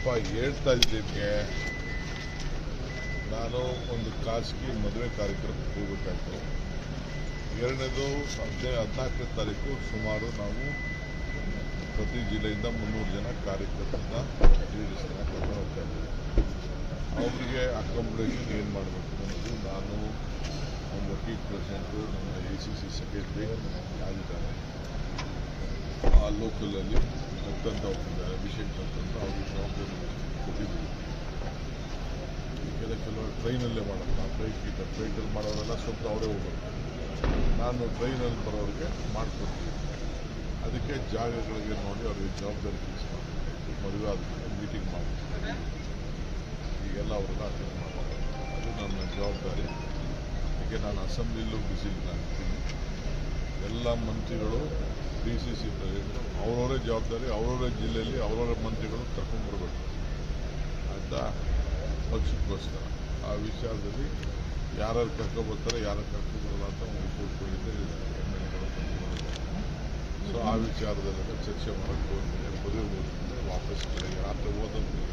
ಹೇಳ್ತಾ ಇದ್ದಕ್ಕೆ ನಾನು ಒಂದು ಖಾಸಗಿ ಮದುವೆ ಕಾರ್ಯಕ್ರಮಕ್ಕೆ ಹೋಗಬೇಕಾಯ್ತು. ಎರಡನೇದು 14ನೇ ತಾರೀಕು ಸುಮಾರು ನಾವು ಪ್ರತಿ ಜಿಲ್ಲೆಯಿಂದ 300 ಜನ ಕಾರ್ಯಕರ್ತರನ್ನ ಲೀಡರ್ಸ್ನ ಕರ್ಕೊಂಡು ಹೋಗ್ತಾ ಇದ್ದೀವಿ. ಅವರಿಗೆ ಅಕಾಮಿಡೇಷನ್ ಏನು ಮಾಡಬೇಕು ಅನ್ನೋದು ನಾನು ನಮ್ಮ ವಕೀಲ್ ಪ್ರೆಸಿಡೆಂಟು, ನಮ್ಮ ACC ಸೆಕ್ರೆಟರಿ ಆಗಿದ್ದಾರೆ, ಆ ಲೋಕಲಲ್ಲಿ ಅಂತಂತ ಹೋಗ್ತಿದ್ದಾರೆ, ಅಭಿಷೇಕ್ ಅಂತಂದು ಅವ್ರಿಗೆ ಜವಾಬ್ದಾರಿ ಕೊಟ್ಟಿದ್ದೀವಿ. ಕೆಲವರು ಟ್ರೈನಲ್ಲೇ ಮಾಡೋದು, ಫ್ಲೈಟಲ್ಲಿ ಮಾಡೋರೆಲ್ಲ ಸ್ವಲ್ಪ ಅವರೇ ಹೋಗೋದು, ನಾನು ಟ್ರೈನಲ್ಲಿ ಬರೋರಿಗೆ ಮಾಡಿಕೊಡ್ತೀನಿ. ಅದಕ್ಕೆ ಜಾಗಗಳಿಗೆ ನೋಡಿ ಅವ್ರಿಗೆ ಜವಾಬ್ದಾರಿ ಫಿಕ್ಸ್ ಮಾಡಬೇಕು. ಮದುವೆ ಆದಮೇಲೆ ಮೀಟಿಂಗ್ ಮಾಡ್ತೀನಿ, ಈಗೆಲ್ಲ ಅವ್ರನ್ನ ಅಟೆಂಡ್ ಮಾಡೋದು, ಅದು ನನ್ನ ಜವಾಬ್ದಾರಿ. ಹೀಗೆ ನಾನು ಅಸೆಂಬ್ಲಿಲೂ ಬ್ಯುಸಿಲಿರ್ತೀನಿ. ಎಲ್ಲ ಮಂತ್ರಿಗಳು, DCC ಪ್ರೆಸಿಡೆಂಟು ಅವರವರೇ ಜವಾಬ್ದಾರಿ, ಅವರವರೇ ಜಿಲ್ಲೆಯಲ್ಲಿ ಅವರವರೇ ಮಂತ್ರಿಗಳು ಕರ್ಕೊಂಡ್ಬರ್ಬೇಕು ಅಂತ ಪಕ್ಷಕ್ಕೋಸ್ಕರ. ಆ ವಿಚಾರದಲ್ಲಿ ಯಾರು ಕರ್ಕೊಬರ್ತಾರೆ, ಯಾರು ಕರ್ಕೊಬರಲ್ಲ ಅಂತ ಒಂದು ರಿಪೋರ್ಟ್ ಕೊಟ್ಟಿದ್ದೆ MLAಗಳು ಕರ್ಕೊಬರೋದು. ಸೊ ಆ ವಿಚಾರದಲ್ಲೆಲ್ಲ ಚರ್ಚೆ ಮಾಡೋಕ್ಕೆ ಹೋಗ್ತೀನಿ. ಮದುವೆ ಮುಗಿದ್ಮೇಲೆ ವಾಪಸ್ ರಾತ್ರಿ ಓದೋದು.